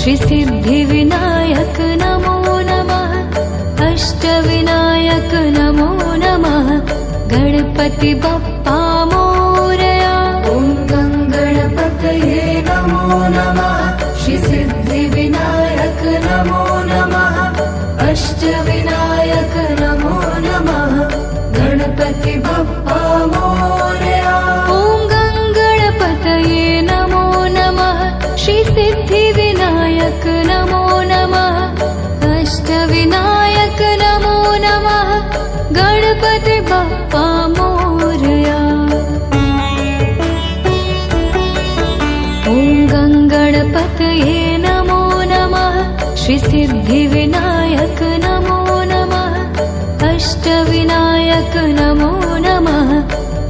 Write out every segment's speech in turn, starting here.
श्री सिद्धिविनायक नमो नमः। अष्टविनायक नमो नमः। गणपति बप्पा मोरया। ॐ गणपतये नमो नमः। श्री सिद्धिविनायक नमो नमः। अष्टविनायक नमो नमः। गणपति बप्पा मोरया। ॐ गणपतये नमो नमः। श्री सिद्धिविनायक नमो नमः। अष्टविनायक नमो नमः। गणपति बप्पा मोरया। ॐ गणपतये नमो नमः। श्री सिद्धिविनायक नमो नमः। अष्टविनायक नमो नमः।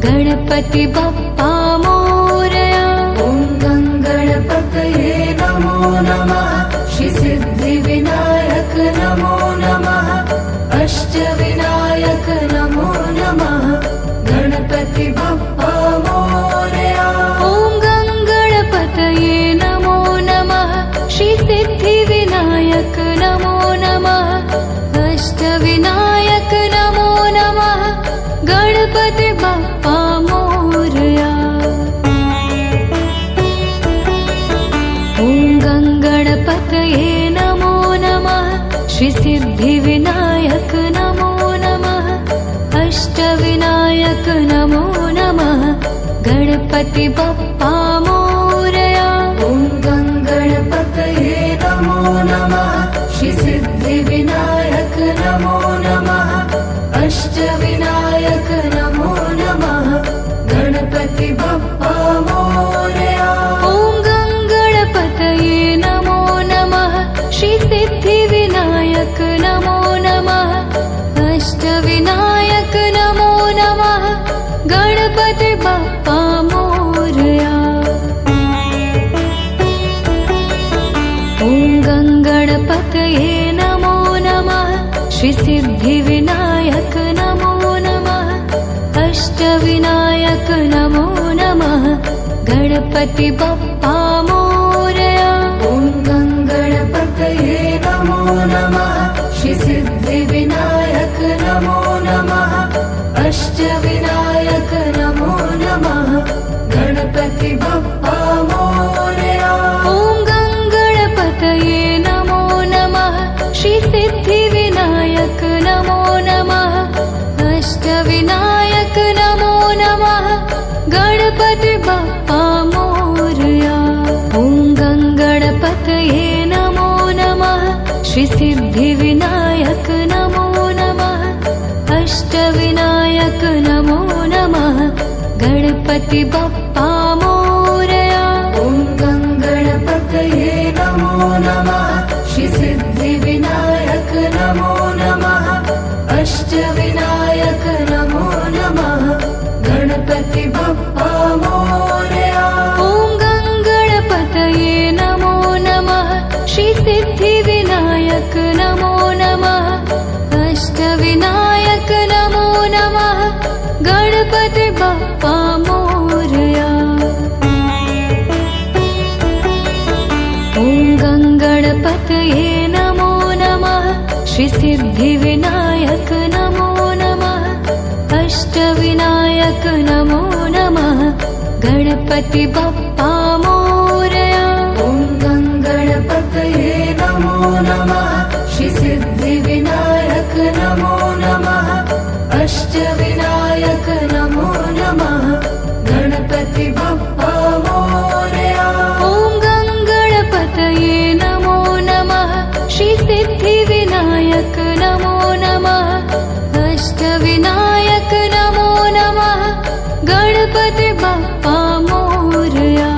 गणपति बप्पा मोरया। ॐ गणपतये नमो नमः। श्री सिद्धिविनायक नमो नमः। अष्टविनायक नमो नमः। गणपति बप्पा मोरया। ॐ गणपतये नमो नमः। श्री सिद्धिविनायक नमो नमः। अष्टविनायक नमो नमः। गणपति बप्पा मोरया। ॐ गणपतये नमो नमः। श्री सिद्धिविनायक नमो नमः। अष्टविनायक नमो नमः। गणपति बप्पा मोरया। ॐ गणपतये नमो नमः। श्री सिद्धिविनायक नमो नमः। अष्टविनायक नमो नमः। गणपति बप्पा मोरया। ॐ गणपतये नमो नमः। श्री सिद्धिविनायक नमो नमः। अष्टविनायक नमो नमः। गणपति बप्पा मोरया। ॐ गणपतये नमो नमः। श्री सिद्धिविनायक नमो नमः। अष्टविनायक नमो नमः। गणपति बप्पा मोरया। ॐ गणपतये नमो नमः। श्री सिद्धिविनायक नमो नमः। अष्टविनायक नमो नमः। गणपति बप्पा मोरया। ॐ गणपतये नमो नमः। श्री सिद्धिविनायक नमो नमः। अष्टविनायक नमो नमः। गणपति बप्पा मोरया। ॐ गणपतये नमो नमः। श्री सिद्धिविनायक नमो नमः। अष्टविनायक नमो नमः। गणपति बप्पा मोरया। ॐ गणपतये नमो नमः। श्री सिद्धिविनायक नमो नमः। अष्टविनायक नमो नमः। गणपति बप्पा मोरया। ॐ गणपतये नमो नमः। श्री सिद्धिविनायक नमो नमः। अष्टविनायक नमो नमः। गणपति बप्पा मोरया। ॐ गणपतये नमो नमः। श्री सिद्धिविनायक नमो नमः। अष्टविनायक नमो नमः। गणपति बप्पा मोरया। ॐ गणपतये नमो नमः। श्री सिद्धिविनायक नमो नमः। अष्टविनायक नमो नमः। गणपति बप्पा मोरया। ॐ गणपतये नमो नमः। श्री सिद्धिविनायक नमो नमः। अष्टविनायक नमो नमः। गणपति बप्पा मोरया।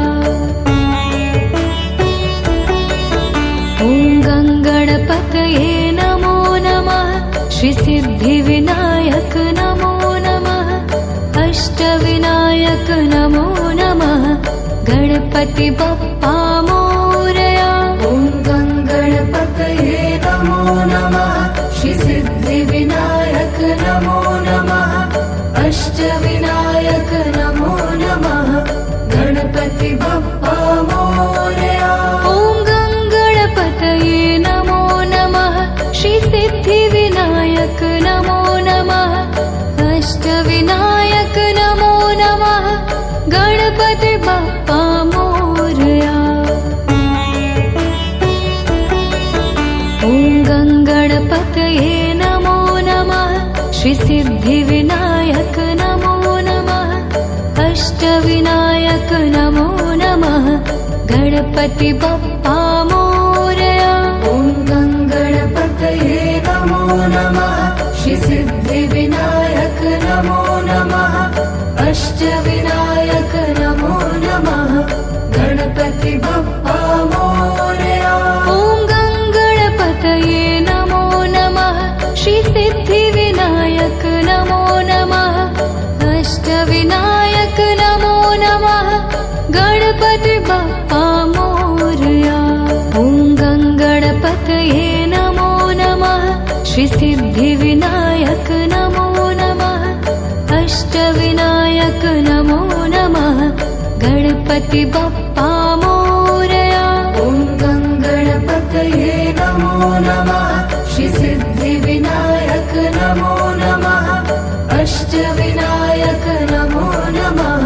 ॐ गणपतये नमो नमः। श्री सिद्धिविनायक नमो नमः। अष्टविनायक नमो नमः। गणपति बप्पा मोरया। ॐ गणपतये नमो नमः। श्री सिद्धिविनायक नमो नमः। अष्टविनायक नमो नमः। गणपति बप्पा मोरया। ॐ गणपति बप्पा मोरया। ॐ गणपतये नमो नमः। श्री सिद्धिविनायक नमो नमः। अष्टविनायक नमो नमः। गणपति बप्पा मोरया। ॐ गणपतये नमो नमः। श्री सिद्धिविनायक नमो नमः। अष्टविनायक नमो नमः। गणपति बप्पा मोरया। ॐ गणपतये नमो नमः। श्री सिद्धिविनायक नमो नमः। अष्टविनायक नमो नमः। गणपति बप्पा मोरया। ॐ गणपतये नमो नमः। श्री सिद्धिविनायक नमो नमः। अष्टविनायक नमो नमः।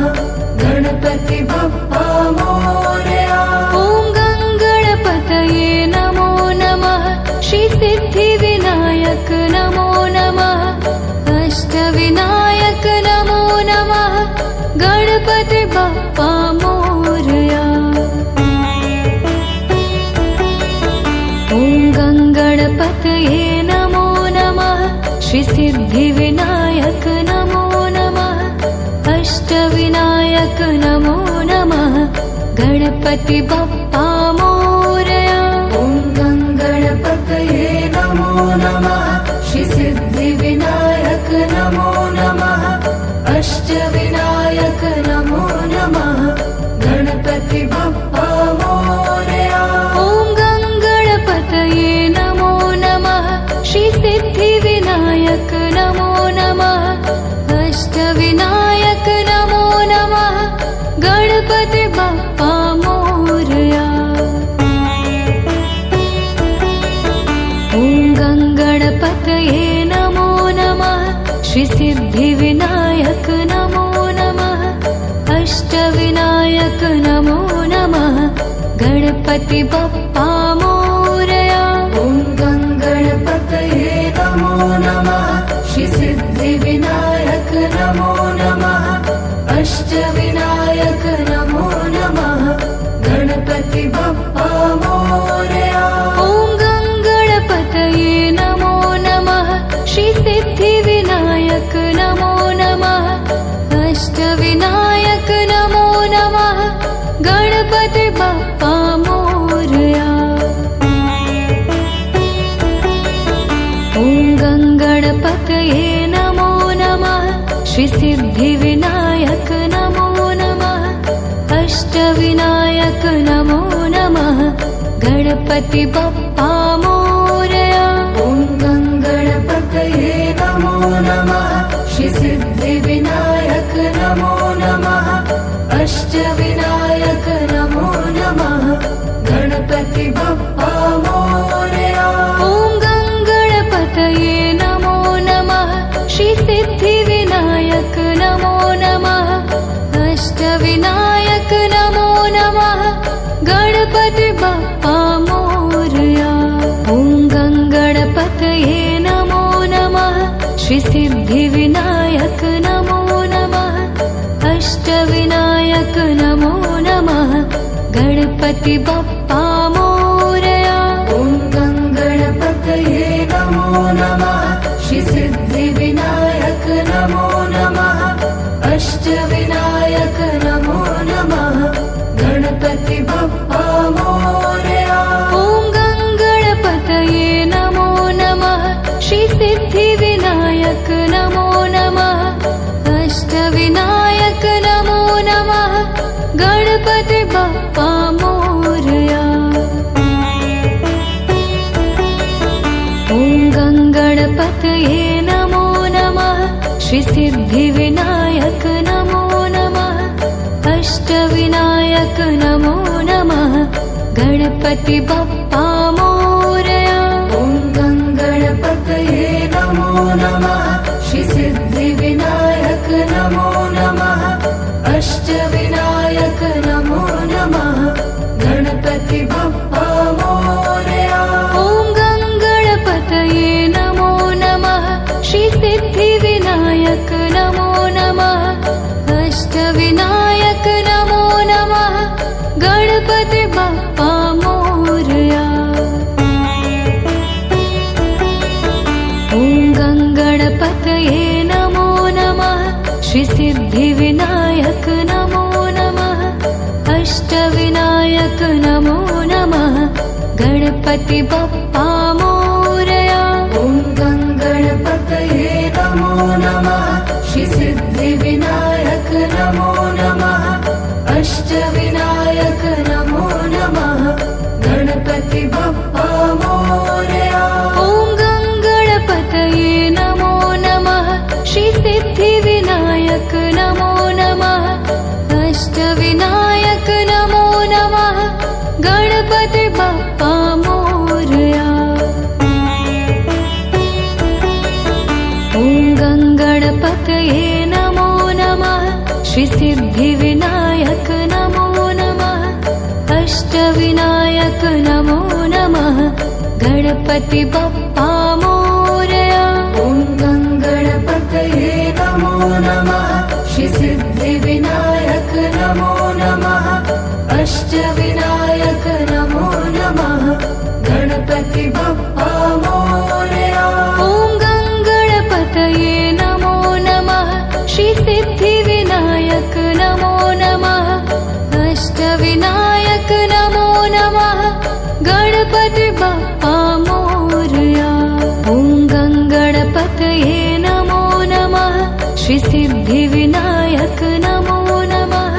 गणपति बप्पा मोरया। ॐ गणपतये नमो नमः। श्री सिद्धिविनायक नमो नमः। अष्टविनायक नमो नमः। गणपति बप्पा मोरया। ॐ गणपतये नमो नमः। श्री सिद्धिविनायक नमो नमः। अष्टविनायक नमो नमः। गणपति बप्पा मोरया। ॐ गणपतये नमो नमः। श्री सिद्धिविनायक नमो नमः। अष्टविनायक नमो नमः। गणपति बप्पा मोरया। ॐ गणपतये नमो नमः। श्री सिद्धिविनायक नमो नमः। अष्टविनायक नमो नमः। गणपति बप्पा मोरया। ॐ गणपतये नमो नमः। श्री सिद्धिविनायक नमो नमः। अष्टविनायक नमो नमः। गणपति बप्पा मोरया। ॐ गणपतये नमो नमः। श्री सिद्धिविनायक नमो नमः। अष्टविनायक नमो नमः। गणपति बप्पा मोरया। ॐ गणपतये नमो नमः। श्री सिद्धिविनायक नमो नमः। अष्टविनायक नमो नमः। गणपति बप्पा मोरया। ॐ गणपतये नमो नमः। श्री सिद्धिविनायक नमो नमः। अष्टविनायक नमो नमः। गणपति बप्पा मोरया। ॐ गणपतये नमो नमः। श्री सिद्धिविनायक नमो नमः। अष्टविनायक नमो नमः। गणपति बप्पा मोरया। ॐ गणपतये नमो नमः। श्री सिद्धिविनायक नमो नमः। अष्टविनायक नमो नमः। गणपति बप्पा मोरया। ॐ गणपतये नमो नमः। श्री सिद्धिविनायक नमो नमः। अष्टविनायक नमो नमः। गणपति बप्पा मोरया। ॐ गणपतये नमो नमः। श्री सिद्धिविनायक नमो नमः। अष्टविनायक नमो नमः। गणपति बप्पा मोरया। ॐ गणपतये नमो नमः। श्री सिद्धिविनायक नमो नमः। अष्टविनायक नमो नमः। गणपति बप्पा मोरया। ॐ गणपतये नमो नमः। श्री सिद्धिविनायक नमो नमः। अष्टविनायक नमो नमः। गणपति बप्पा मोरया। ॐ गणपतये नमो नमः। श्री सिद्धिविनायक नमो नमः। अष्टविनायक नमो नमः। गणपति बप्पा मोरया। ॐ गणपतये नमो नमः। श्री सिद्धिविनायक नमो नमः। अष्टविनायक नमो नमः। गणपति श्रीसिद्धिविनायक नमो नमः अष्टविनायक नमो नमः गणपति बप्पा मोरया ॐ गणपतये नमो नमः श्रीसिद्धिविनायक नमो नमः अष्टविनायक नमो नमः गणपति बप्पा मोरया ॐ गणपतये नमो नमः श्रीसिद्धिविनायक नमो नमः अष्टविनायक नमो नमः गणपति बप्पा मोरया ॐ गणपतये नमो नमः श्रीसिद्धिविनायक नमो नमः अष्टविनायक नमो नमः गणपति बप्पा मोरया ॐ गणपतये नमो नमः श्रीसिद्धिविनायक नमो नमः अष्टविनायक नमो नमः गणपति बप्पा मोरया ॐ गणपतये नमो नमः श्रीसिद्धिविनायक नमो नमः अष्टविनायक नमो नमः गणपति बप्पा मोरया ॐ गणपतये नमो नमः श्रीसिद्धिविनायक नमो नमः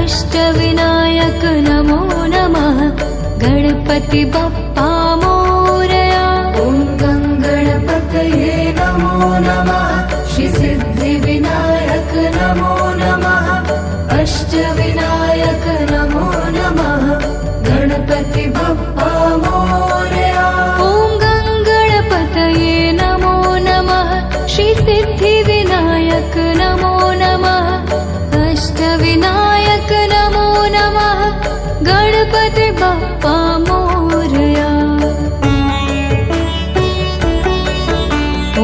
अष्टविनायक नमो नमः गणपति बप्पा मोरया ॐ गणपतये नमो नमः श्रीसिद्धिविनायक नमो नमः अष्टविनायक नमो नमः गणपति बप्पा मोरया ॐ गणपतये नमो नमः श्रीसिद्धिविनायक नमो नमः अष्टविनायक नमो नमः गणपति बप्पा मोरया ॐ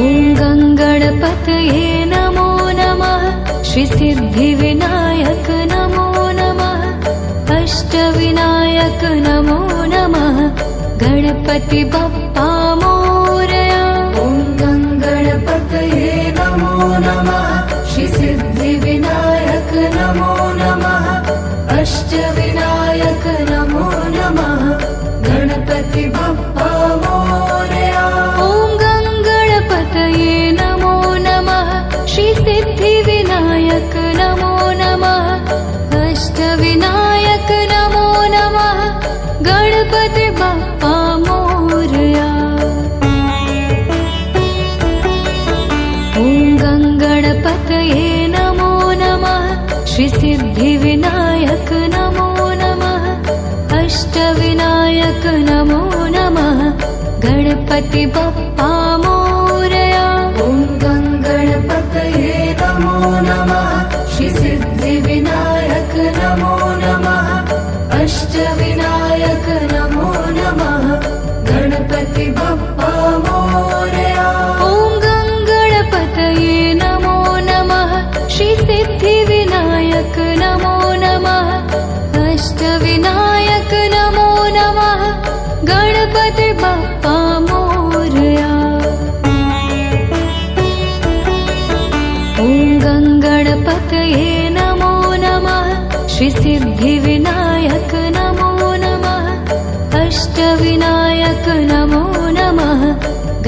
गणपतये नमो नमः श्रीसिद्धिविनायक नमो नमः अष्टविनायक नमो नमः गणपति बप्पा मोरया ॐ गणपतये नमो नमः श्रीसिद्धिविनायक नमो नमः अष्टविनायक नमो नमः गणपति बप्पा मोरया ॐ गणपतये नमो नमः श्रीसिद्धिविनायक नमो नमः अष्टविनायक नमो नमः गणपति बप्पा मोरया ॐ गणपतये नमो नमः श्रीसिद्धिविनायक नमो नमः अष्टविनायक नमो नमः गणपति बप्पा मोरया ॐ गणपतये नमो नमः श्रीसिद्धिविनायक नमो नमः अष्टविनायक नमो नमः गणपति बप्पा मोरया ॐ गणपतये नमो नमः श्रीसिद्धिविनायक नमो नमः अष्टविनायक नमो नमः गणपति बप्पा मोरया ॐ गणपतये नमो नमः श्रीसिद्धिविनायक नमो नमः अष्टविनायक नमो नमः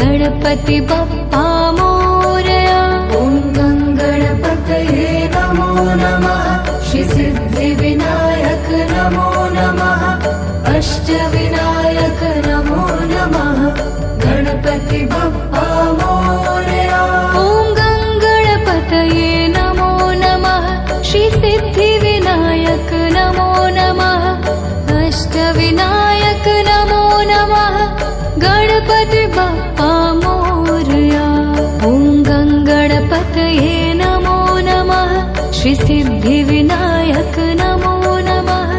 गणपति बप्पा मोरया ॐ गणपतये नमो नमः श्रीसिद्धिविनायक नमो नमः अष्टविनायक नमो नमः गणपति बप्पा मोरया ॐ गणपतये नमो नमः श्रीसिद्धिविनायक नमो नमः अष्टविनायक नमो नमः गणपति बप्पा मोरया ॐ गणपतये नमो नमः श्रीसिद्धिविनायक नमो नमः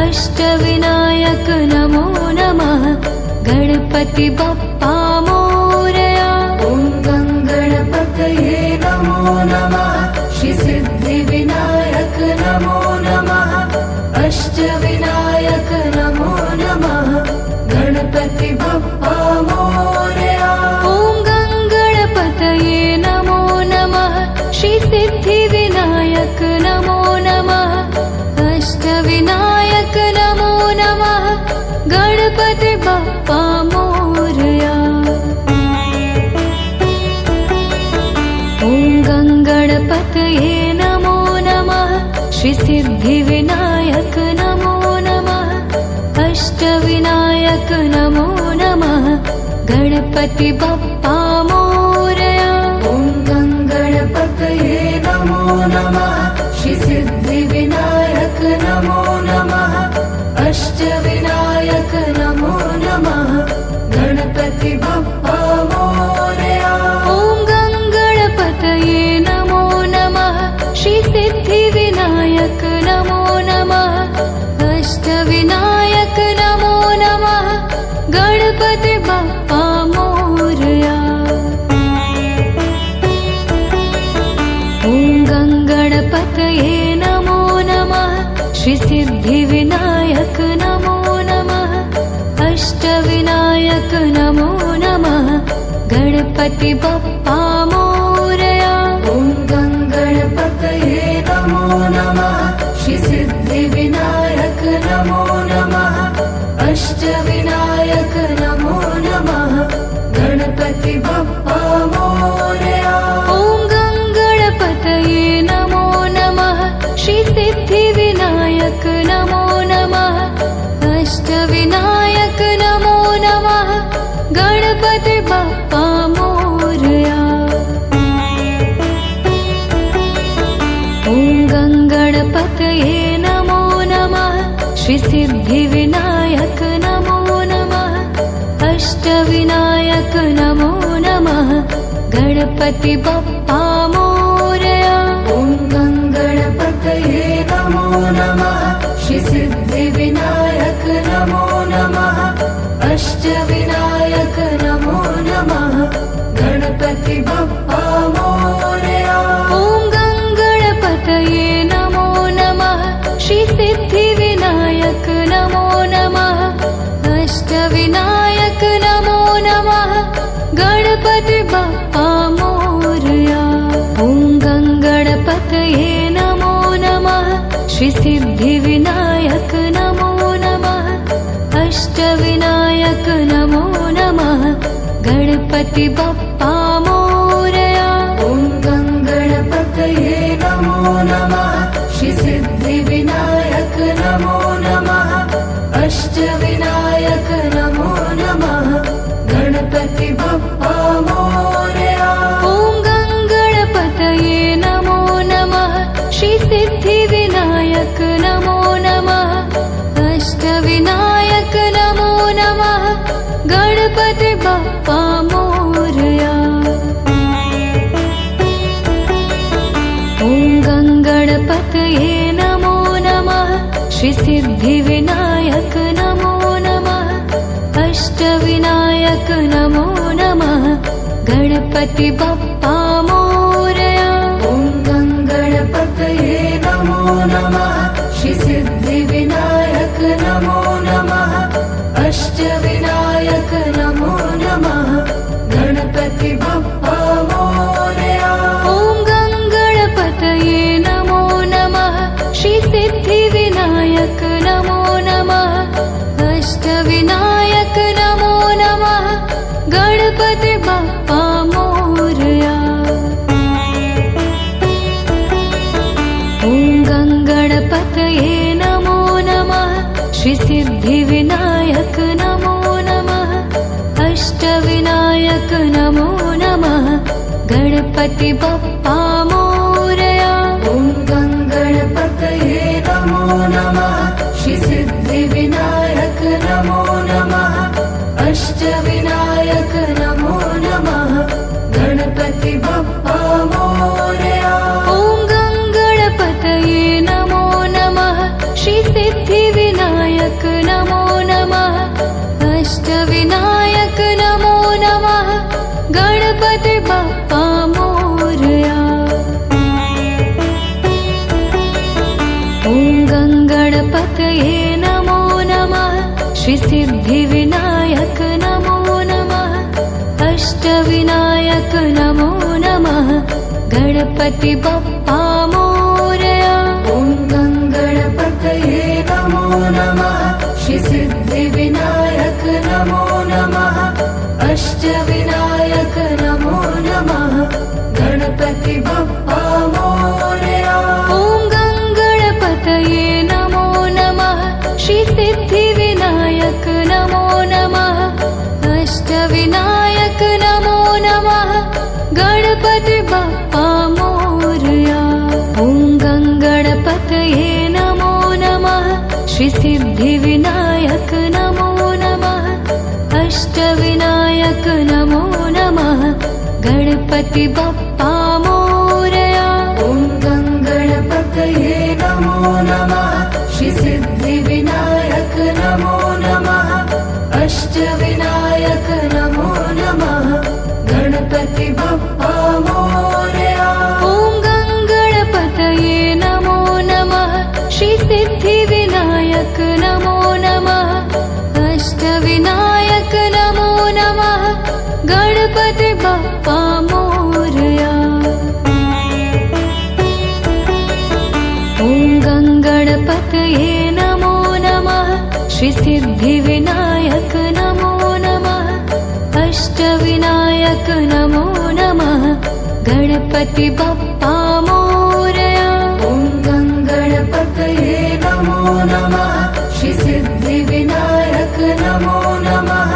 अष्टविनायक नमो नमः गणपति बप्पा मोरया ॐ गणपतये नमो नमः श्रीसिद्धिविनायक नमो नमः अष्टविनायक नमो नमः गणपति बप्पा मोरया ॐ गणपतये नमो नमः श्रीसिद्धिविनायक गणपति बप्पा मोरया। ॐ गङ्गणपतये नमो नमः। श्री सिद्धिविनायक नमो नमः। अष्टविनायक नमो नमः। गणपति बप्पा मोरया। ॐ गङ्गणपतये नमो नमः। श्री सिद्धिविनायक नमो नमः। अष्टविनायक नमो नमः। गणपति बप्पा मोरया। ॐ गङ्गणपतये नमो नमः। श्री सिद्धिविनायक नमो नमः। अष्टविनायक नमो नमः। गणपति बप्पा मोरया। ॐ गङ्गणपतये नमो नमः। श्री सिद्धिविनायक नमो नमः। अष्टविनायक नमो नमः। गणपति बप्पा मोरया। ॐ गङ्गणपतये नमो नमः। श्री सिद्धिविनायक नमो नमः। अष्टविनायक नमो नमः। गणपति बप्पा मोरया। ॐ गङ्गणपतये नमो नमः। श्री सिद्धिविनायक नमो नमः। अष्टविनायक नमो नमः। गणपति बप्पा मोरया। ॐ गङ्गणपतये नमो नमः। श्री सिद्धिविनायक नमो नमः। अष्टविनायक नमो नमः। गणपति बप्पा मोरया। ॐ गङ्गणपतये नमो नमः। श्री सिद्धिविनायक नमो नमः। अष्टविनायक नमो नमः। गणपति बप्पा मोरया। ॐ गङ्गणपतये नमो नमः। श्री सिद्धिविनायक नमो नमः। अष्टविनायक नमो नमः। गणपति बप्पा मोरया। ॐ गङ्गणपतये नमो नमः। श्री सिद्धिविनायक नमो नमः। अष्टविनायक नमो नमः। गणपति बप्पा मोरया। ॐ गङ्गणपतये नमो नमः। श्री सिद्धिविनायक नमो नमः। अष्टविनायक नमो नमः। गणपति बप्पा मोरया। ॐ गङ्गणपतये नमो नमः। श्री सिद्धिविनायक नमो नमः। अष्टविनायक नमो नमः। गणपति बप्पा मोरया। ॐ गङ्गणपतये नमो नमः। श्री सिद्धिविनायक नमो नमः। अष्टविनायक नमो नमः। गणपति बप्पा मोरया। ॐ गङ्गणपतये नमो नमः। श्री सिद्धिविनायक नमो नमः। अष्टविनायक नमो नमः। गणपति बप्पा मोरया। ॐ गङ्गणपतये नमो नमः। श्री सिद्धिविनायक नमो नमः। अष्टविनायक नमो नमः। गणपति बप्पा मोरया। ॐ गङ्गणपतये नमो नमः। श्री सिद्धिविनायक नमो नमः। अष्टविनायक नमो नमः। गणपति बप्पा मोरया। ॐ गङ्गणपतये नमो नमः। श्री सिद्धिविनायक नमो नमः। अष्टविनायक नमो नमः। गणपति बप्पा मोरया। ॐ गङ्गणपतये नमो नमः। श्री सिद्धिविनायक नमो नमः। अष्टविनायक नमो नमः। गणपति बप्पा मोरया। ॐ गङ्गणपतये नमो नमः। श्री सिद्धिविनायक नमो नमः। अष्टविनायक नमो नमः। गणपति बप्पा मोरया। ॐ गङ्गणपतये नमो नमः। श्री सिद्धिविनायक अष्टविनायक नमो नमः गणपति बप्पा मोरया। ॐ गङ्गणपतये नमो नमः श्रीसिद्धिविनायक नमो नमः अष्टविनायक नमो नमः गणपति बप्पा मोरया। ॐ गङ्गणपतये नमो नमः श्रीसिद्धिविनायक नमो नमः अष्टविनायक नमो नमः गणपति बप्पा मोरया। ॐ गङ्गणपतये नमो नमः श्रीसिद्धिविनायक नमो नमः अष्टविनायक नमो नमः गणपति बप्पा मोरया। ॐ गङ्गणपतये नमो नमः श्रीसिद्धिविनायक नमो नमः अष्टविनायक नमो नमः गणपति बप्पा मोरया। ॐ गङ्गणपतये नमो नमः श्रीसिद्धिविनायक नमो नमः अष्टविनायक नमो नमः गणपति बप्पा मोरया। ॐ गङ्गणपतये नमो नमः श्रीसिद्धिविनायक नमो नमः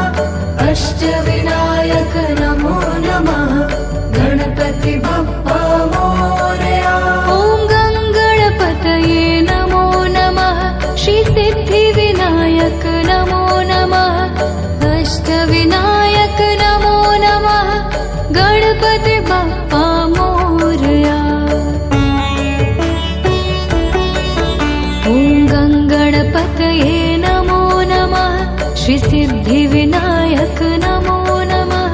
अष्टविनायक नमो नमः गणपति बप्पा मोरया। ॐ गङ्गणपतये नमो नमः श्रीसिद्धिविनायक नमो नमः अष्टविनायक नमो नमः गणपति बप्पा मोरया। ॐ गङ्गणपतये नमो नमः श्रीसिद्धिविनायक नमो नमः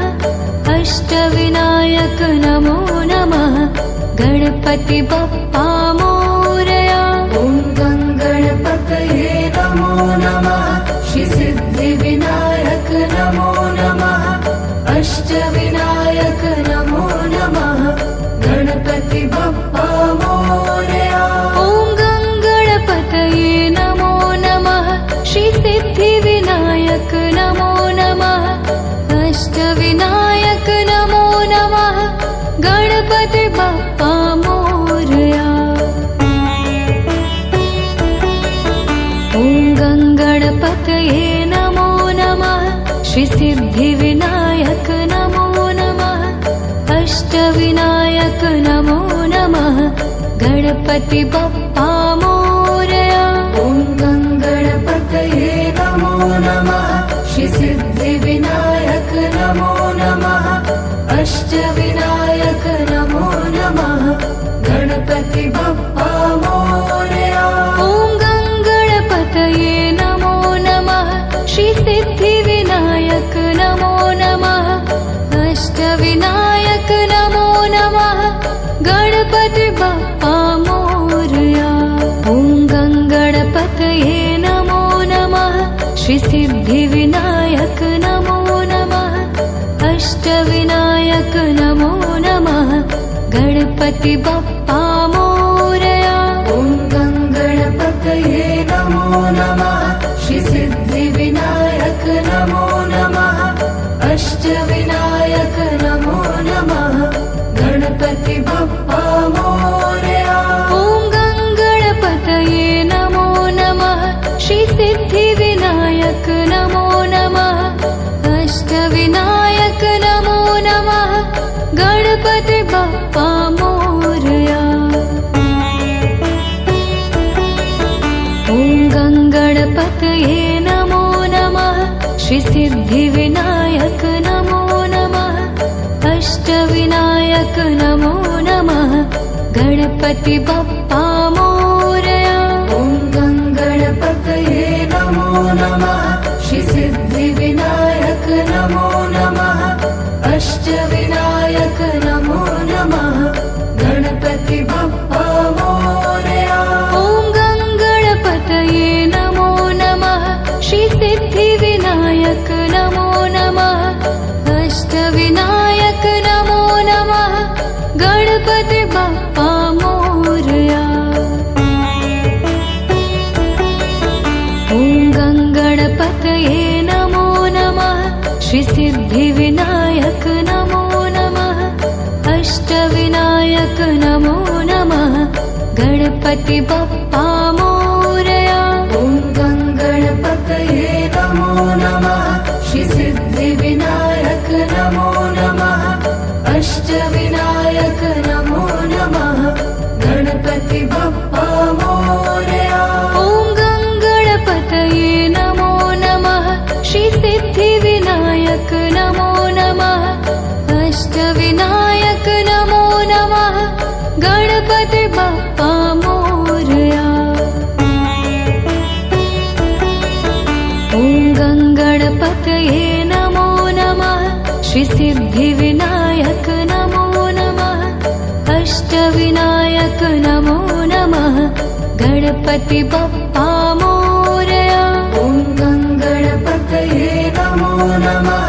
अष्टविनायक नमो नमः गणपति बप्पा मोरया। ॐ गङ्गणपतये नमो नमः श्रीसिद्धिविनायक नमो नमः अष्टविनायक नमो नमः गणपति बप्पा मोरया। ॐ गङ्गणपतये नमो नमः श्रीसिद्धिविनायक नमो नमः अष्टविनायक नमो नमः गणपति बप्पा मोरया। ॐ गङ्गणपतये नमो नमः श्रीसिद्धिविनायक नमो नमः अष्टविनायक नमो नमः गणपति बप्पा मोरया। ॐ गङ्गणपतये नमो नमः श्रीसिद्धिविनायक नमो नमः अष्टविनायक नमो नमः गणपति बप्पा मोरया। ॐ गङ्गणपतये नमो नमः श्रीसिद्धिविनायक नमो नमः अष्टविनायक नमो नमः गणपति बप्पा मोरया। ॐ गङ्गणपतये नमो नमः श्रीसिद्धिविनायक नमो नमः अष्टविनायक नमो नमः गणपति बप्पा मोरया। ॐ गङ्गणपतये नमो नमः श्रीसिद्धिविनायक नमो नमः अष्टविनायक नमो नमः गणपति बप्पा मोरया। ॐ गङ्गणपतये नमो नमः श्रीसिद्धिविनायक नमो नमः अष्टविनायक नमो नमः गणपति बप्पा मोरया। ॐ गङ्गणपतये नमो नमः श्रीसिद्धिविनायक नमो नमः अष्टविनायक नमो नमः गणपति बप्पा मोरया। ॐ गङ्गणपतये नमो नमः श्रीसिद्धिविनायक नमो नमः अष्टविनायक नमो नमः गणपति बप्पा मोरया। ॐ गङ्गणपतये नमो नमः श्रीसिद्धिविनायक नमो नमः अष्टविनायक नमो नमः गणपति बप्पा मोरया। ॐ गङ्गणपतये नमो नमः श्रीसिद्धिविनायक नमो नमः अष्टविनायक नमो नमः गणपति बप्पा मोरया ॐ गङ्गणपतये नमो नमः श्रीसिद्धिविनायक नमो नमः अष्टविनायक नमो नमः गणपति बप्पा मोरया ॐ गङ्गणपतये नमो नमः श्रीसिद्धिविनायक नमो नमः अष्टविनायक नमो नमः गणपति बप्पा मोरया ॐ गङ्गणपतये नमो नमः श्रीसिद्धिविनायक नमो नमः अष्टविनायक नमो नमः गणपति बप्पा मोरया ॐ गङ्गणपतये नमो नमः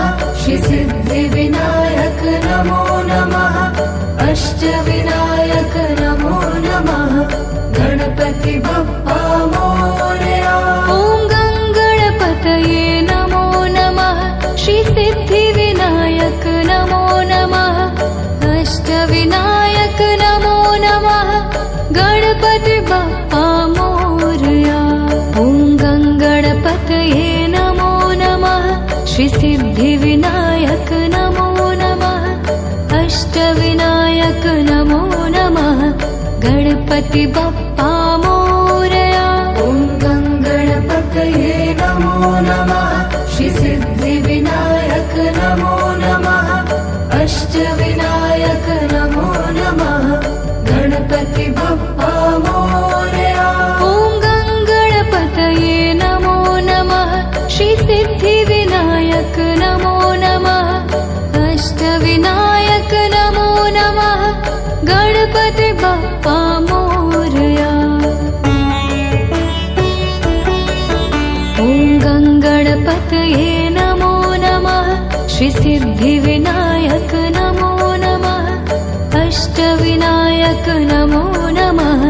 श्रीसिद्धिविनायक नमो नमः अष्टविनायक नमो नमः गणपति बप्पा मोरया ॐ गङ्गणपतये नमो नमः श्रीसिद्धिविनायक नमो नमः अष्टविनायक नमो नमः गणपति बप्पा मोरया ॐ गङ्गणपतये नमो नमः श्रीसिद्धिविनायक नमो नमः अष्टविनायक नमो नमः गणपति बप्पा मोरया ॐ गङ्गणपतये नमो नमः श्रीसिद्धिविनायक नमो नमः अष्टविनायक नमो नमः गणपति बप्पा मोरया ॐ गङ्गणपतये नमो नमः श्रीसिद्धिविनायक नमो नमः अष्टविनायक नमो नमः गणपति बप्पा मोरया ॐ गङ्गणपतये नमो नमः श्रीसिद्धिविनायक नमो नमः अष्टविनायक नमो नमः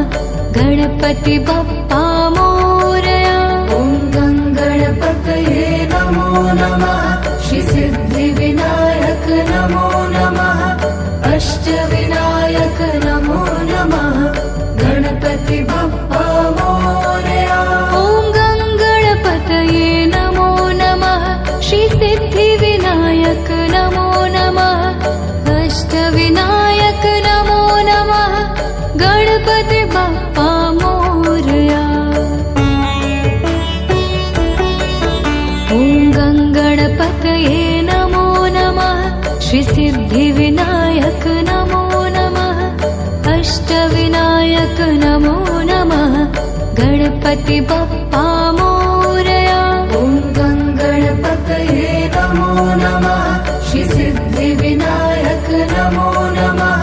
गणपति बप्पा मोरया ॐ गङ्गणपतये नमो नमः श्रीसिद्धिविनायक नमो नमः अष्टविनायक नमो नमः गणपति बप्पा मोरया ॐ गङ्गणपतये नमो नमः श्रीसिद्धिविनायक नमो नमः अष्टविनायक नमो नमः गणपति बप्पा मोरया ॐ गङ्गणपतये नमो नमः श्रीसिद्धिविनायक नमो नमः अष्टविनायक नमो नमः गणपति बप्पा मोरया ॐ गङ्गणपतये नमो नमः श्रीसिद्धिविनायक नमो नमः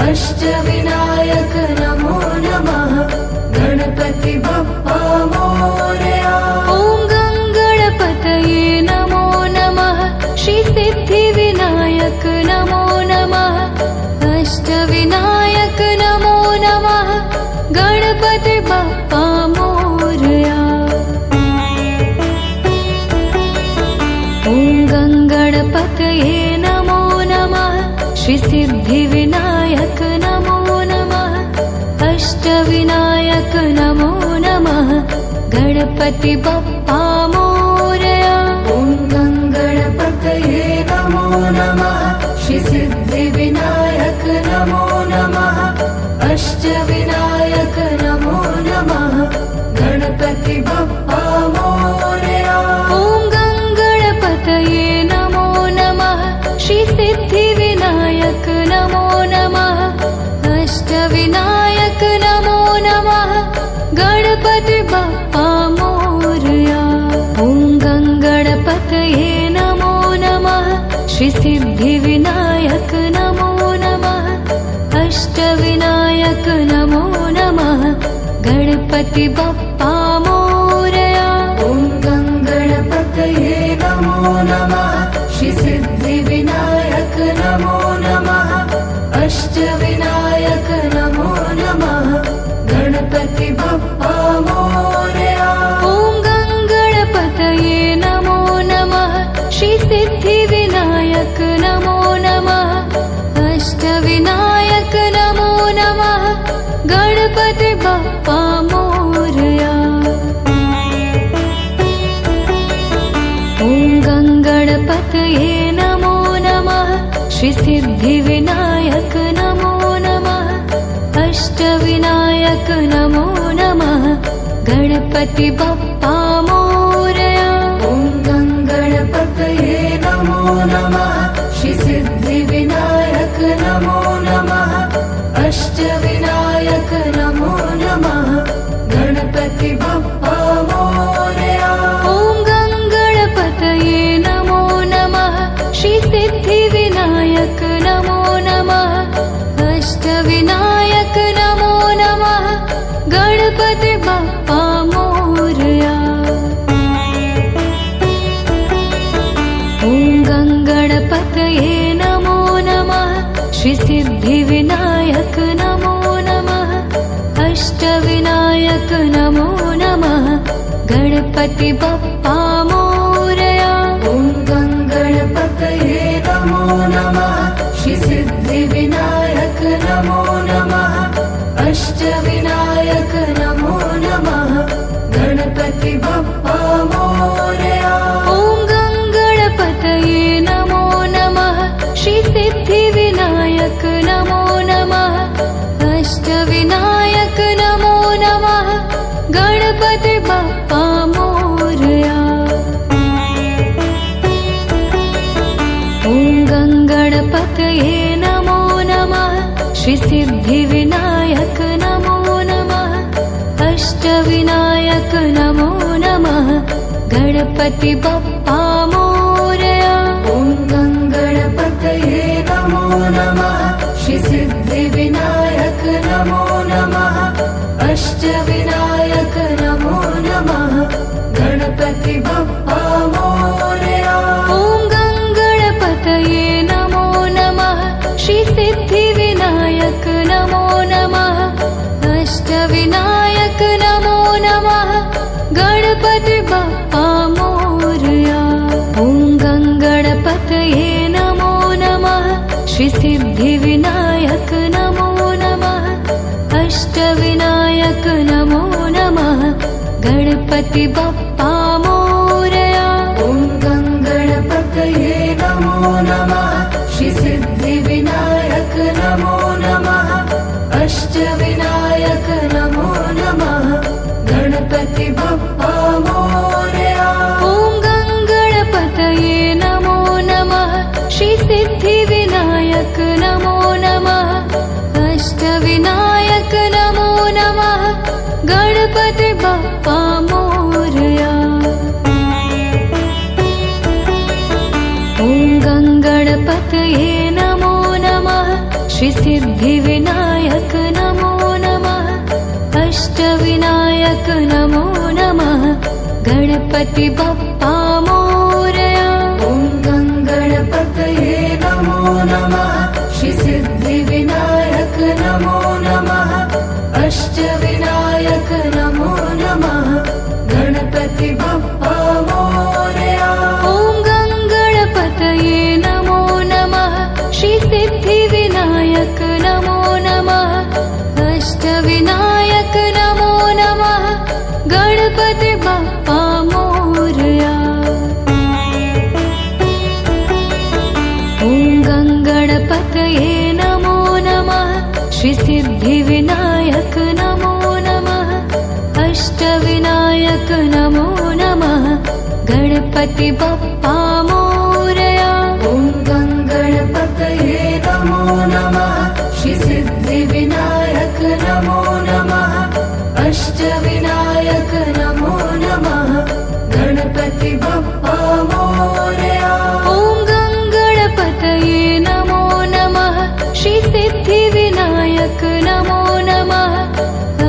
अष्टविनायक नमो नमः गणपति बप्पा मोरया ॐ गङ्गणपतये नमो नमः श्रीसिद्धिविनायक नमो नमः अष्टविनायक नमो नमः गणपति बप्पा मोरया ॐ गङ्गणपतये नमो नमः श्रीसिद्धिविनायक नमो नमः अष्टविनायक नमो नमः गणपति बप्पा मोरया ॐ गङ्गणपतये नमो नमः श्रीसिद्धिविनायक नमो नमः अष्टविनायक नमो नमः गणपति बप्पा मोरया ॐ गङ्गणपतये नमो नमः श्रीसिद्धिविनायक नमो नमः अष्टविनायक नमो नमः गणपति बप्पा मोरया ॐ गङ्गणपतये नमो नमः श्रीसिद्धिविनायक नमो नमः अष्टविनायक नमो नमः गणपति बप्पा मोरया ॐ गङ्गणपतये नमो नमः श्रीसिद्धिविनायक नमो नमः अष्टविनायक नमो नमः गणपति बप्पा मोरया ॐ गङ्गणपतये नमो नमः श्रीसिद्धि श्री सिद्धिविनायक नमो नमः अष्टविनायक नमो नमः गणपति बप्पा मोरया ॐ गणपतये नमो नमः श्री सिद्धिविनायक नमो नमः अष्टविनायक नमो नमः गणपति बप्पा मोरया ॐ गणपतये नमो नमः श्री सिद्धिविनायक नमो नमः अष्टविनायक नमो नमः गणपति बप्पा मोरया ॐ गणपतये नमो नमः श्री सिद्धिविनायक नमो नमः अष्टविनायक नमो नमः गणपति बप्पा मोरया ॐ गणपतये नमो नमः श्री सिद्धिविनायक नमो नमः अष्टविनायक नमो नमः गणपति बप्पा मोरया ॐ गणपतये नमो नमः श्री सिद्धिविनायक नमो नमः अष्टविनायक नमो नमः गणपति बप्पा मोरया ॐ गणपतये नमो नमः श्री सिद्धिविनायक नमो नमः अष्टविनायक नमो नमः गणपति बप्पा मोरया ॐ गणपतये नमो नमः श्री सिद्धिविनायक नमो नमः अष्टविनायक नमो नमः गणपति बप्पा मोरया ॐ गणपतये नमो नमः श्री सिद्धिविनायक नमो नमः अष्टविनायक नमो नमः गणपति बप्पा मोरया ॐ गणपतये नमो नमः श्री सिद्धिविनायक नमो नमः अष्टविनायक नमो नमः गणपति बप्पा मोरया ॐ गणपतये नमो नमः श्री सिद्धिविनायक नमो नमः अष्टविनायक नमो नमः गणपति बप्पा मोरया ॐ गणपतये नमो नमः श्री सिद्धिविनायक नमो नमः अष्टविनायक नमो नमः गणपति बप्पा मोरया ॐ गणपतये नमो नमः श्री सिद्धिविनायक नमो नमः अष्टविनायक नमो नमः गणपति बप्पा मोरया ॐ गणपतये नमो नमः श्री सिद्धिविनायक नमो नमः अष्टविनायक नमो नमः गणपति बप्पा मोरया ॐ गणपतये नमो नमः श्री सिद्धिविनायक नमो नमः अष्टविनायक नमो नमः गणपति बप्पा मोरया ॐ गणपतये नमो नमः श्री सिद्धिविनायक नमो नमः अष्टविनायक नमो नमः गणपति बप्पा मोरया ॐ गणपतये नमो नमः श्री सिद्धिविनायक नमो नमः अष्टविनायक नमो नमः गणपति बप्पा मोरया ॐ गणपतये नमो नमः श्री सिद्धिविनायक नमो नमः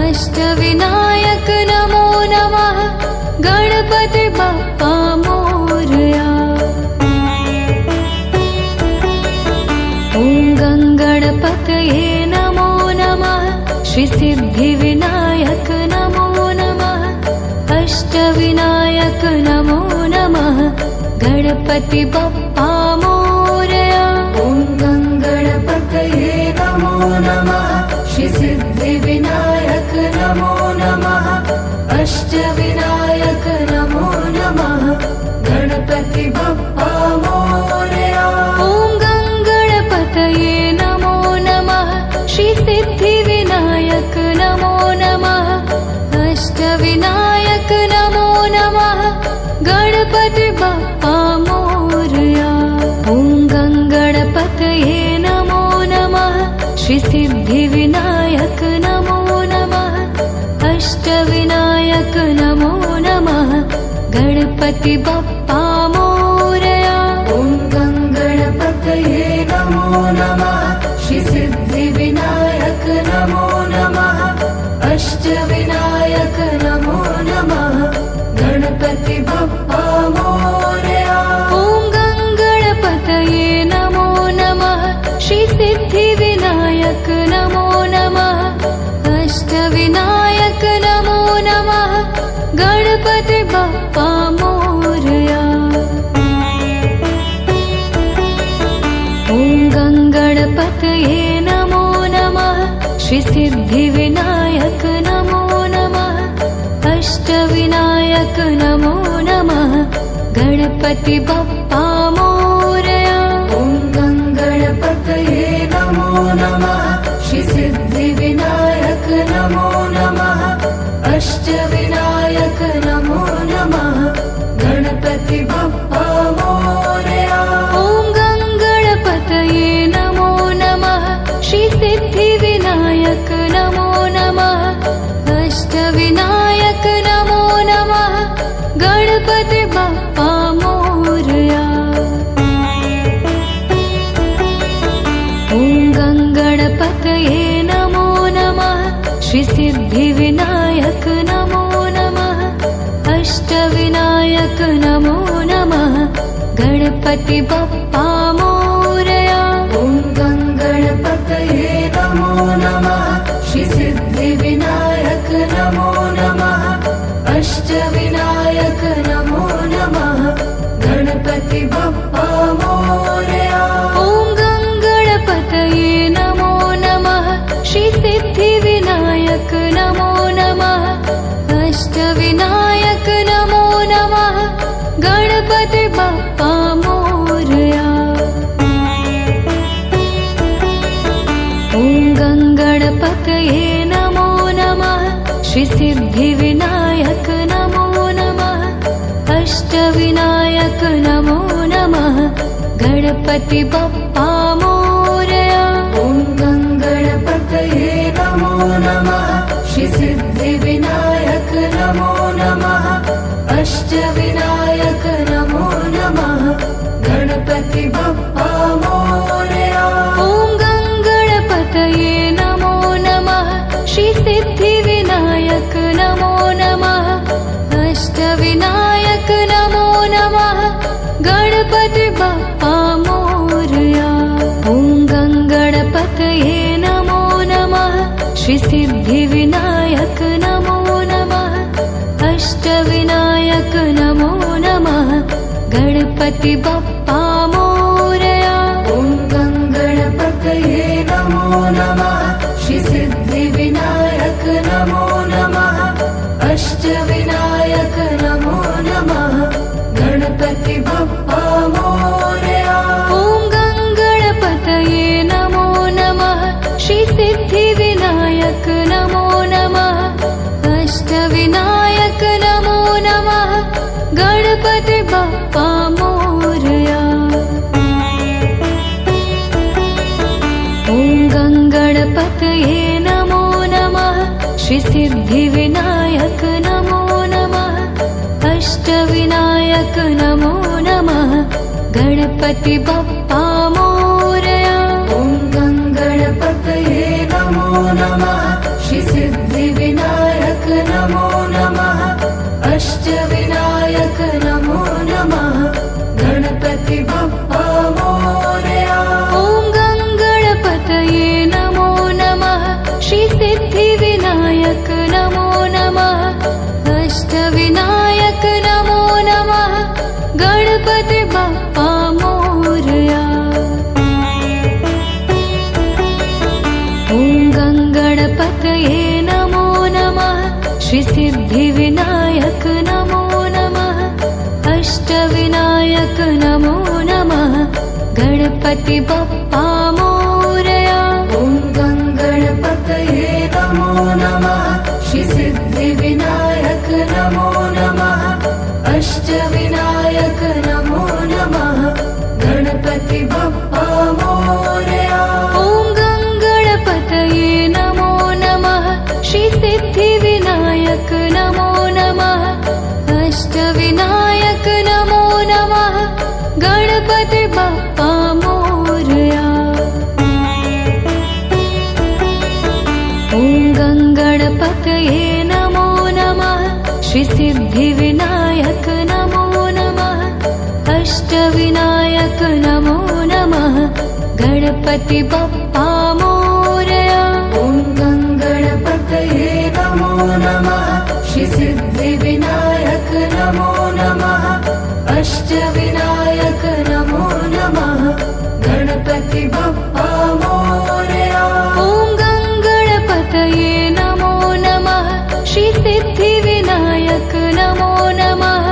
अष्टविनायक नमो नमः गणपति बप्पा मोरया ॐ गणपतये नमो नमः श्री सिद्धिविनायक नमो नमः अष्टविनायक नमो नमः गणपति बप्पा मोरया ॐ गणपतये नमो नमः श्री सिद्धिविनायक नमो नमः अष्टविनायक नमो नमः गणपति बप्पा मोरया ॐ गणपतये गणपति बप्पा मोरया। ॐ गणपतये नमो नमः। श्री सिद्धिविनायक नमो नमः। अष्टविनायक नमो नमः। गणपति बप्पा मोरया। ॐ गणपतये नमो नमः। श्री सिद्धिविनायक नमो नमः। अष्टविनायक नमो नमः। गणपति बप्पा मोरया। ॐ गणपतये नमो नमः। श्री सिद्धिविनायक नमो नमः। अष्टविनायक नमो नमः। गणपति बप्पा मोरया। ॐ गणपतये नमो नमः। श्री सिद्धिविनायक नमो नमः। अष्टविनायक नमो नमः। गणपति बप्पा मोरया। ॐ गणपतये नमो नमः। श्री सिद्धिविनायक नमो नमः। अष्टविनायक नमो नमः। गणपति बप्पा मोरया। ॐ गणपतये नमो नमः। श्री सिद्धिविनायक नमो नमः। अष्टविनायक नमो नमः। गणपति बप्पा मोरया। ॐ गणपतये नमो नमः। श्री सिद्धिविनायक नमो नमः। अष्टविनायक नमो नमः। गणपति बप्पा मोरया। ॐ गणपतये नमो नमः। श्री सिद्धिविनायक नमो नमः। अष्टविनायक नमो नमः। गणपति बप्पा मोरया। ॐ गणपतये नमो नमः। श्री सिद्धिविनायक नमो नमः। अष्टविनायक नमो नमः। गणपति बप्पा मोरया। ॐ गणपतये नमो नमः। श्री सिद्धिविनायक नमो नमः। अष्टविनायक नमो नमः। गणपति बप्पा मोरया। ॐ गणपतये नमो नमः। श्री सिद्धिविनायक नमो नमः। अष्टविनायक नमो नमः। गणपति बप्पा मोरया। ॐ गणपतये नमो नमः। श्री सिद्धिविनायक नमो नमः। अष्टविनायक नमो नमः। गणपति बप्पा मोरया। ॐ गणपतये नमो नमः। श्री सिद्धिविनायक नमो नमः। अष्टविनायक नमो नमः। गणपति बप्पा मोरया। ॐ गणपतये नमो नमः। श्री सिद्धिविनायक नमो नमः। अष्टविनायक नमो नमः। गणपति बप्पा मोरया। ॐ गणपतये नमो नमः। श्री सिद्धिविनायक नमो नमः। अष्टविनायक नमो नमः। गणपति बप्पा मोरया। ॐ गणपतये नमो नमः। श्री सिद्धिविनायक नमो नमः। अष्टविनायक नमो नमः। गणपति बप्पा मोरया। ॐ गणपतये नमो नमः। श्री सिद्धिविनायक नमो नमः। अष्टविनायक नमो नमः। गणपति बप्पा मोरया। ॐ गणपतये नमो नमः। श्री सिद्धिविनायक नमो नमः। अष्टविनायक नमो नमः। गणपति बप्पा मोरया। ॐ गणपतये नमो नमः। श्री सिद्धिविनायक नमो नमः। अष्टविनायक नमो नमः। गणपति बप्पा मोरया। ॐ गणपतये नमो नमः। श्री सिद्धिविनायक नमो नमः। अष्टविनायक अष्टविनायक नमो नमः गणपति बप्पा मोरया। ॐ गणपतये नमो नमः श्रीसिद्धिविनायक नमो नमः अष्टविनायक नमो नमः गणपति बप्पा मोरया। ॐ गणपतये नमो नमः श्रीसिद्धिविनायक नमो नमः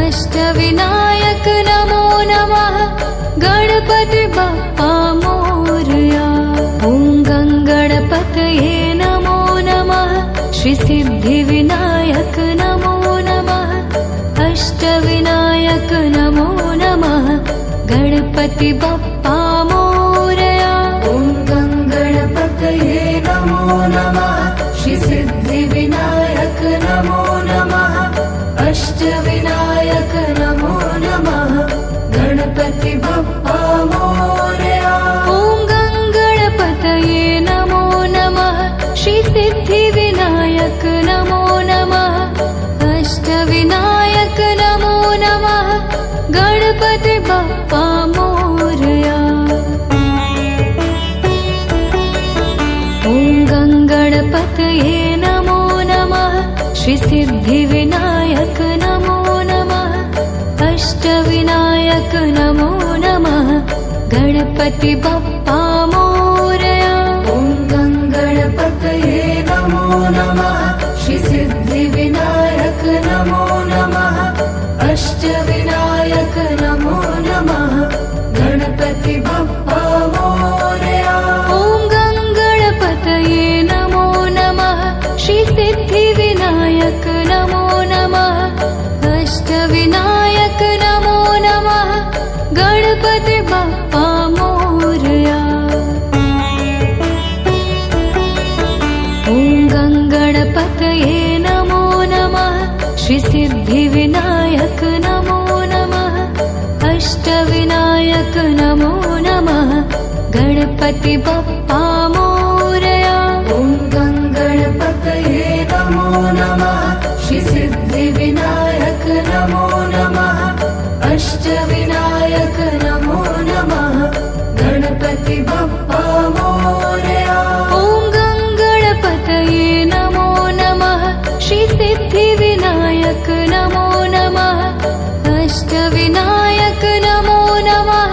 अष्टविनायक नमो नमः गणपति बप्पा मोरया। ॐ गणपतये नमो नमः श्रीसिद्धिविनायक नमो नमः अष्टविनायक नमो नमः गणपति बप्पा मोरया। ॐ गणपतये नमो नमः श्रीसिद्धिविनायक नमो नमः अष्टविनायक नमो नमः गणपति बप्पा मोरया। ॐ गणपतये नमो नमः श्रीसिद्धिविनायक नमो नमः अष्टविनायक नमो नमः गणपति बप्पा मोरया। ॐ गणपतये नमो नमः श्रीसिद्धिविनायक नमो नमः अष्टविनायक नमो नमः गणपति बप्पा मोरया। ॐ गणपतये नमो नमः श्रीसिद्धिविनायक नमो नमः अष्टविनायक नमो नमः गणपति बप्पा मोरया। ॐ गणपतये नमो नमः श्रीसिद्धिविनायक नमो नमः अष्टविनायक नमो नमः गणपति बप्पा मोरया। ॐ गणपतये नमो नमः श्रीसिद्धिविनायक नमो नमः अष्टविनायक नमो नमः गणपति बप्पा मोरया। ॐ गणपतये नमो नमः श्रीसिद्धिविनायक नमो नमः अष्टविनायक नमो नमः गणपति बप्पा मोरया। ॐ गणपतये नमो नमः श्रीसिद्धिविनायक नमो नमः अष्टविनायक नमो नमः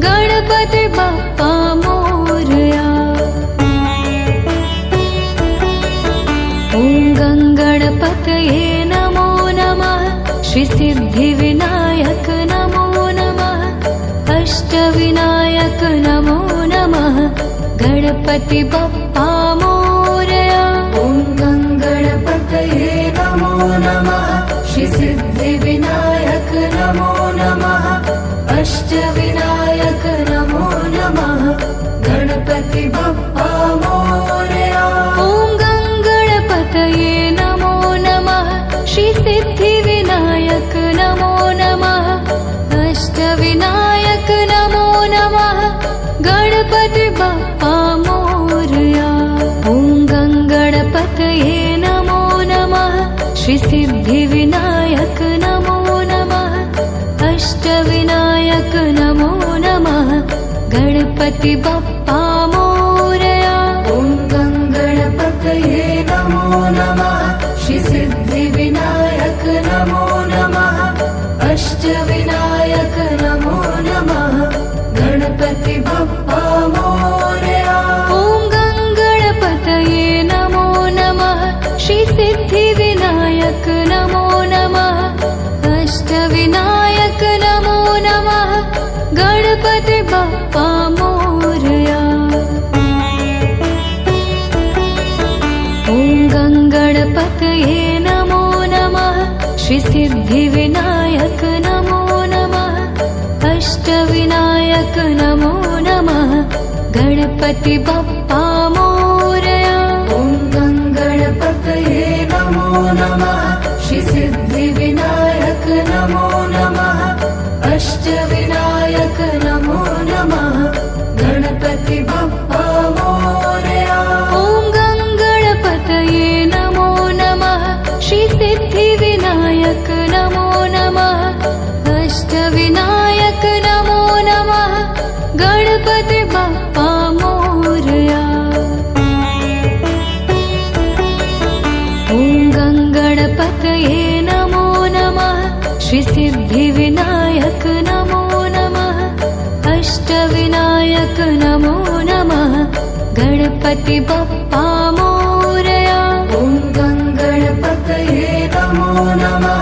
गणपति बप्पा मोरया। ॐ गणपतये नमो नमः श्रीसिद्धिविनायक नमो नमः अष्टविनायक नमो नमः गणपति बप्पा मोरया। ॐ गणपतये नमो नमः श्रीसिद्धिविनायक नमो नमः अष्टविनायक नमो नमः गणपति बप्पा मोरया। ॐ गणपतये नमो नमः श्रीसिद्धिविनायक नमो नमः अष्टविनायक नमो नमः गणपति बप्पा मोरया। ॐ गणपतये नमो नमः श्रीसिद्धिविनायक नमो नमः अष्टविनायक नमो नमः गणपति बप्पा मोरया। ॐ गणपतये नमो नमः श्रीसिद्धिविनायक नमो नमः अष्टविनायक नमो नमः गणपति बप्पा मोरया। ॐ गणपतये नमो नमः श्रीसिद्धिविनायक नमो नमः अष्टविनायक नमो नमः गणपति बप्पा मोरया। ॐ गणपतये नमो नमः श्रीसिद्धिविनायक नमो नमः अष्टविनायक नमो नमः गणपति बप्पा मोरया। ॐ गणपतये नमो नमः श्रीसिद्धिविनायक नमो नमः अष्टविनायक नमो नमः गणपति बप्पा मोरया। ॐ गणपतये नमो नमः श्रीसिद्धिविनायक नमो नमः अष्टविनायक गणपतये नमो नमः श्रीसिद्धिविनायक नमो नमः अष्टविनायक नमो नमः गणपति बप्पा मोरया। ॐ गं गणपतये नमो नमः